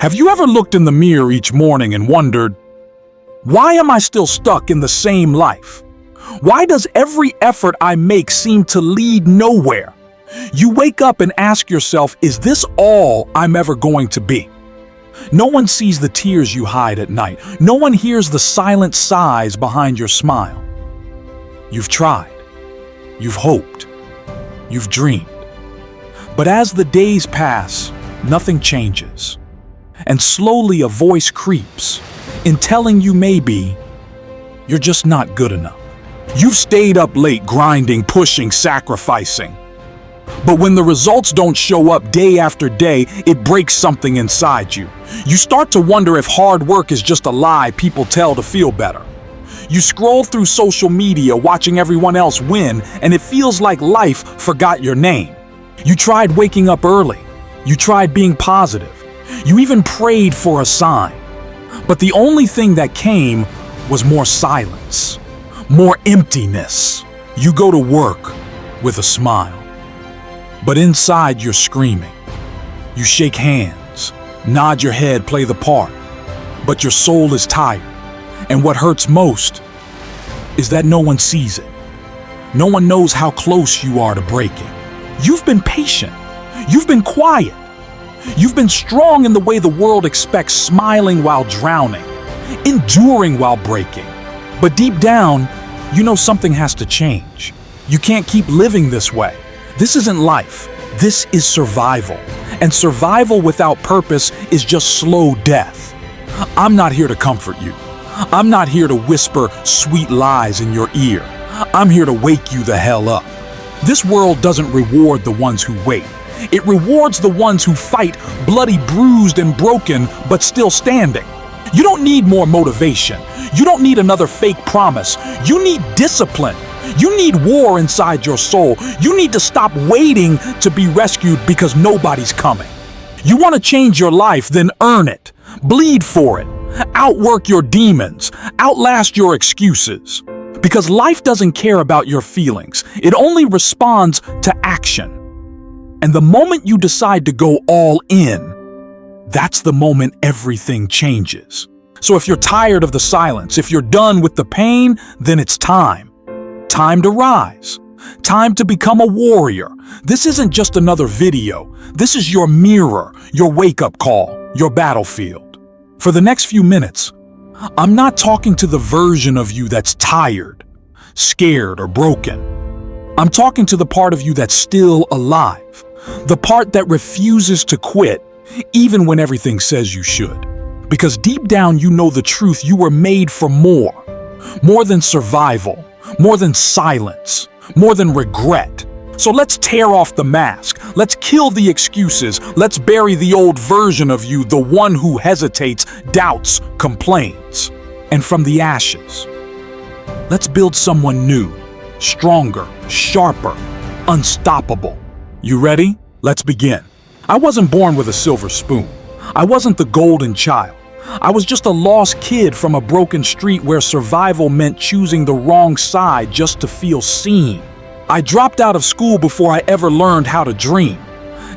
Have you ever looked in the mirror each morning and wondered, why am I still stuck in the same life? Why does every effort I make seem to lead nowhere? You wake up and ask yourself, is this all I'm ever going to be? No one sees the tears you hide at night. No one hears the silent sighs behind your smile. You've tried. You've hoped. You've dreamed. But as the days pass, nothing changes. And slowly a voice creeps in telling you maybe you're just not good enough. You've stayed up late grinding, pushing, sacrificing. But when the results don't show up day after day, it breaks something inside you. You start to wonder if hard work is just a lie people tell to feel better. You scroll through social media watching everyone else win, and it feels like life forgot your name. You tried waking up early. You tried being positive. You even prayed for a sign. But the only thing that came was more silence, more emptiness. You go to work with a smile, but inside you're screaming. You shake hands, nod your head, play the part, but your soul is tired. And what hurts most is that no one sees it. No one knows how close you are to breaking. You've been patient. You've been quiet. You've been strong in the way the world expects, smiling while drowning, enduring while breaking. But deep down, you know something has to change. You can't keep living this way. This isn't life. This is survival. And survival without purpose is just slow death. I'm not here to comfort you. I'm not here to whisper sweet lies in your ear. I'm here to wake you the hell up. This world doesn't reward the ones who wait. It rewards the ones who fight, bloody, bruised, and broken, but still standing. You don't need more motivation. You don't need another fake promise. You need discipline. You need war inside your soul. You need to stop waiting to be rescued because nobody's coming. You want to change your life, then earn it. Bleed for it. Outwork your demons. Outlast your excuses. Because life doesn't care about your feelings. It only responds to action. And the moment you decide to go all in, that's the moment everything changes. So if you're tired of the silence, if you're done with the pain, then it's time. Time to rise. Time to become a warrior. This isn't just another video. This is your mirror, your wake-up call, your battlefield. For the next few minutes, I'm not talking to the version of you that's tired, scared, or broken. I'm talking to the part of you that's still alive. The part that refuses to quit, even when everything says you should. Because deep down you know the truth. You were made for more. More than survival. More than silence. More than regret. So let's tear off the mask. Let's kill the excuses. Let's bury the old version of you, the one who hesitates, doubts, complains. And from the ashes, let's build someone new, stronger, sharper, unstoppable. You ready? Let's begin. I wasn't born with a silver spoon. I wasn't the golden child. I was just a lost kid from a broken street where survival meant choosing the wrong side just to feel seen. I dropped out of school before I ever learned how to dream.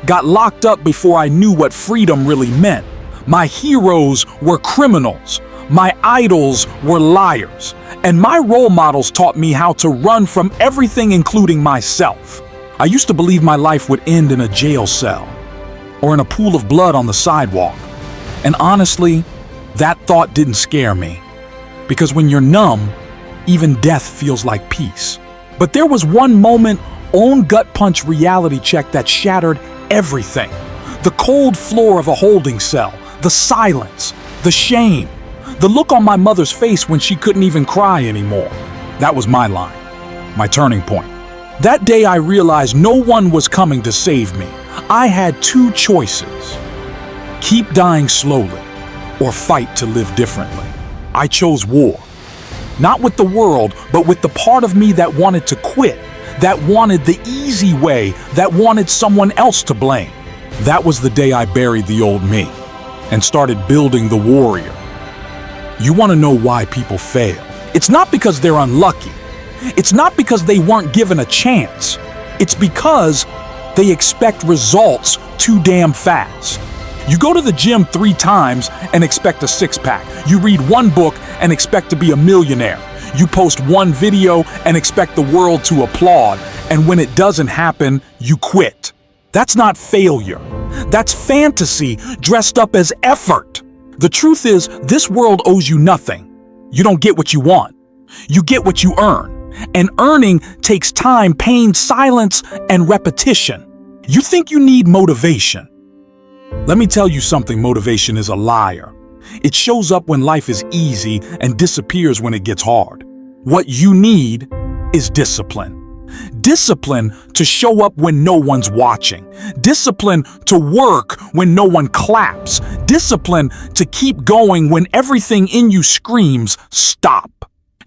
Got locked up before I knew what freedom really meant. My heroes were criminals. My idols were liars. And my role models taught me how to run from everything, including myself. I used to believe my life would end in a jail cell or in a pool of blood on the sidewalk. And honestly, that thought didn't scare me. Because when you're numb, even death feels like peace. But there was one moment, own gut punch reality check that shattered everything. The cold floor of a holding cell, the silence, the shame, the look on my mother's face when she couldn't even cry anymore. That was my line, my turning point. That day I realized no one was coming to save me. I had two choices. Keep dying slowly or fight to live differently. I chose war. Not with the world, but with the part of me that wanted to quit, that wanted the easy way, that wanted someone else to blame. That was the day I buried the old me and started building the warrior. You want to know why people fail? It's not because they're unlucky. It's not because they weren't given a chance. It's because they expect results too damn fast. You go to the gym 3 times and expect a six-pack. You read 1 book and expect to be a millionaire. You post 1 video and expect the world to applaud. And when it doesn't happen, you quit. That's not failure. That's fantasy dressed up as effort. The truth is, this world owes you nothing. You don't get what you want. You get what you earn. And earning takes time, pain, silence, and repetition. You think you need motivation. Let me tell you something, motivation is a liar. It shows up when life is easy and disappears when it gets hard. What you need is discipline. Discipline to show up when no one's watching. Discipline to work when no one claps. Discipline to keep going when everything in you screams, stop.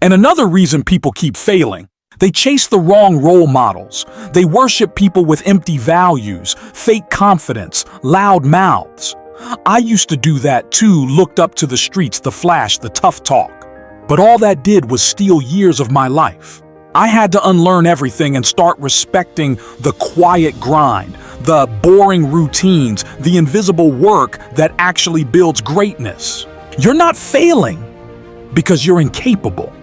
And another reason people keep failing, they chase the wrong role models. They worship people with empty values, fake confidence, loud mouths. I used to do that too, looked up to the streets, the flash, the tough talk. But all that did was steal years of my life. I had to unlearn everything and start respecting the quiet grind, the boring routines, the invisible work that actually builds greatness. You're not failing because you're incapable.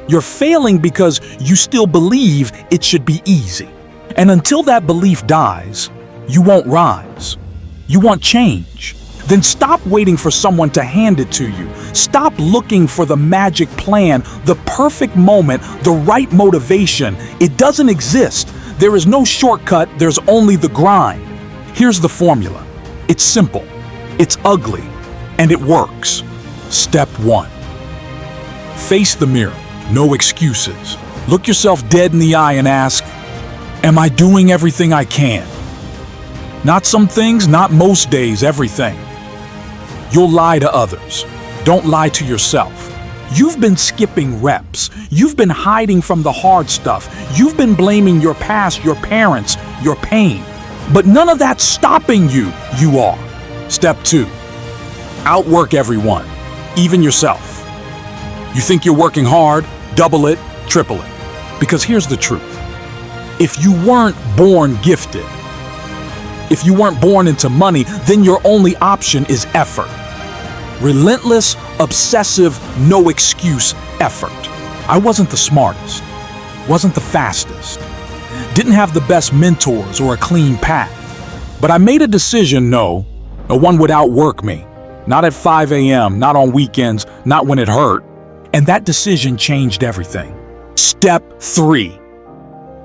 You're failing because you still believe it should be easy. And until that belief dies, you won't rise. You want change. Then stop waiting for someone to hand it to you. Stop looking for the magic plan, the perfect moment, the right motivation. It doesn't exist. There is no shortcut, there's only the grind. Here's the formula. It's simple, it's ugly, and it works. Step 1. Face the mirror. No excuses. Look yourself dead in the eye and ask, am I doing everything I can? Not some things, not most days, everything. You'll lie to others. Don't lie to yourself. You've been skipping reps. You've been hiding from the hard stuff. You've been blaming your past, your parents, your pain. But none of that's stopping you. You are. Step 2. Outwork everyone, even yourself. You think you're working hard? Double it, triple it. Because here's the truth. If you weren't born gifted, if you weren't born into money, then your only option is effort. Relentless, obsessive, no excuse effort. I wasn't the smartest, wasn't the fastest, didn't have the best mentors or a clean path. But I made a decision, no one would outwork me. Not at 5 a.m., not on weekends, not when it hurt. And that decision changed everything. Step 3.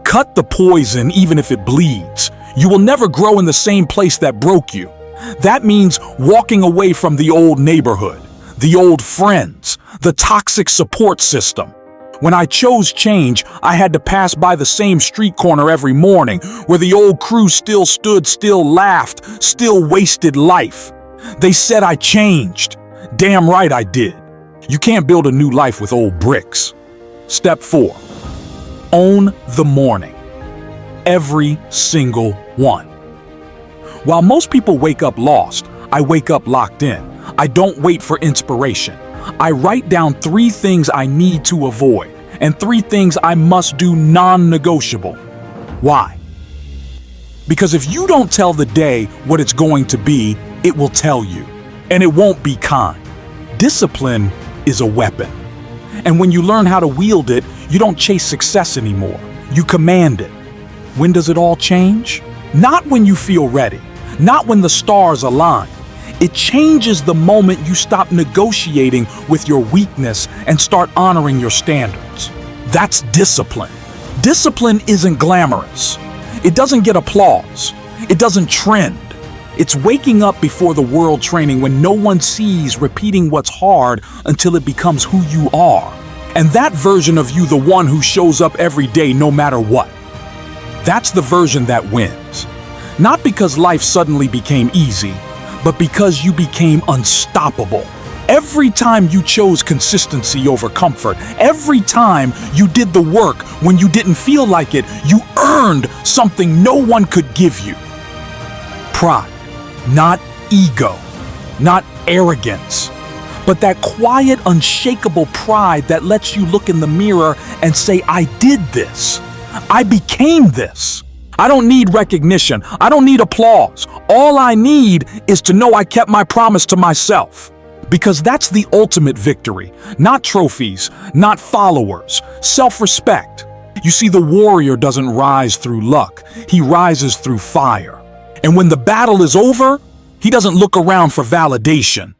Cut the poison even if it bleeds. You will never grow in the same place that broke you. That means walking away from the old neighborhood, the old friends, the toxic support system. When I chose change, I had to pass by the same street corner every morning where the old crew still stood, still laughed, still wasted life. They said I changed. Damn right I did. You can't build a new life with old bricks. Step 4. Own the morning. Every single one. While most people wake up lost, I wake up locked in. I don't wait for inspiration. I write down 3 things I need to avoid and 3 things I must do non-negotiable. Why? Because if you don't tell the day what it's going to be, it will tell you, and it won't be kind. Discipline is a weapon. And when you learn how to wield it, you don't chase success anymore. You command it. When does it all change? Not when you feel ready, not when the stars align. It changes the moment you stop negotiating with your weakness and start honoring your standards. That's discipline. Discipline isn't glamorous. It doesn't get applause. It doesn't trend. It's waking up before the world training when no one sees, repeating what's hard until it becomes who you are. And that version of you, the one who shows up every day no matter what. That's the version that wins. Not because life suddenly became easy, but because you became unstoppable. Every time you chose consistency over comfort, every time you did the work when you didn't feel like it, you earned something no one could give you. Pride. Not ego, not arrogance, but that quiet, unshakable pride that lets you look in the mirror and say, I did this. I became this. I don't need recognition. I don't need applause. All I need is to know I kept my promise to myself. Because that's the ultimate victory. Not trophies, not followers, self-respect. You see, the warrior doesn't rise through luck. He rises through fire. And when the battle is over, he doesn't look around for validation.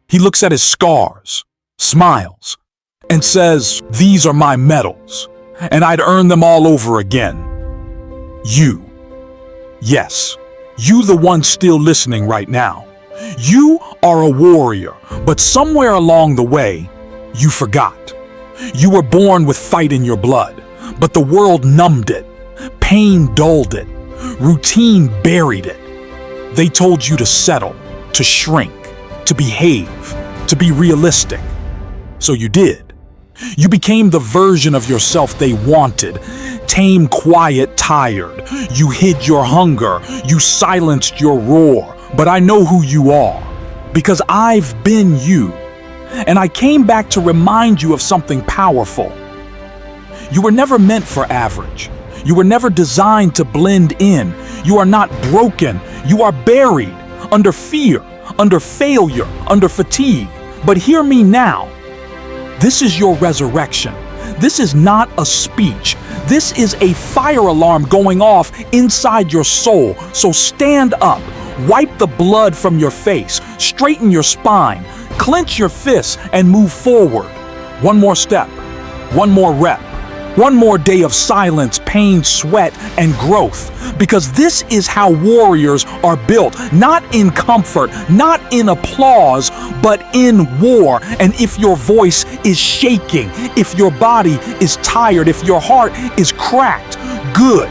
He looks at his scars, smiles, and says, "These are my medals, and I'd earn them all over again." You. Yes, you, the one still listening right now. You are a warrior, but somewhere along the way, you forgot. You were born with fight in your blood, but the world numbed it. Pain dulled it. Routine buried it. They told you to settle, to shrink, to behave, to be realistic. So you did. You became the version of yourself they wanted. Tame, quiet, tired. You hid your hunger. You silenced your roar. But I know who you are, because I've been you. And I came back to remind you of something powerful. You were never meant for average. You were never designed to blend in. You are not broken. You are buried under fear, under failure, under fatigue. But hear me now. This is your resurrection. This is not a speech. This is a fire alarm going off inside your soul. So stand up. Wipe the blood from your face, straighten your spine, clench your fists, and move forward. One more step, one more rep, one more day of silence, pain, sweat, and growth. Because this is how warriors are built, not in comfort, not in applause, but in war. And if your voice is shaking, if your body is tired, if your heart is cracked, good.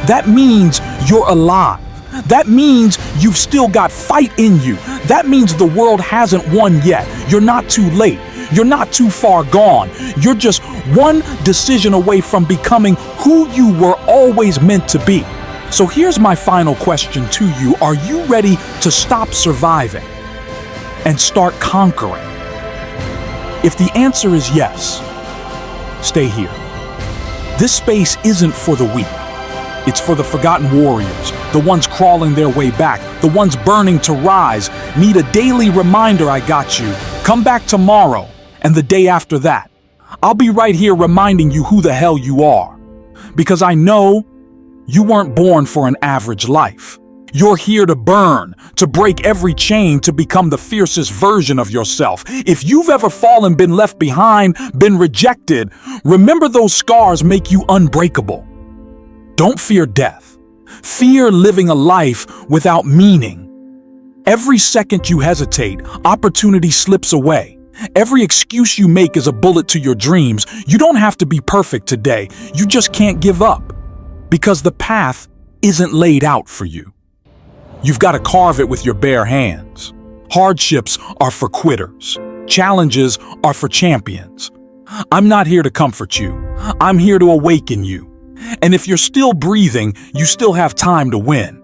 That means you're alive. That means you've still got fight in you. That means the world hasn't won yet. You're not too late. You're not too far gone. You're just one decision away from becoming who you were always meant to be. So here's my final question to you. Are you ready to stop surviving and start conquering? If the answer is yes, stay here. This space isn't for the weak. It's for the forgotten warriors, the ones crawling their way back, the ones burning to rise. Need a daily reminder I got you. Come back tomorrow and the day after that. I'll be right here reminding you who the hell you are. Because I know you weren't born for an average life. You're here to burn, to break every chain, to become the fiercest version of yourself. If you've ever fallen, been left behind, been rejected, remember those scars make you unbreakable. Don't fear death. Fear living a life without meaning. Every second you hesitate, opportunity slips away. Every excuse you make is a bullet to your dreams. You don't have to be perfect today. You just can't give up. Because the path isn't laid out for you. You've got to carve it with your bare hands. Hardships are for quitters. Challenges are for champions. I'm not here to comfort you. I'm here to awaken you. And if you're still breathing, you still have time to win.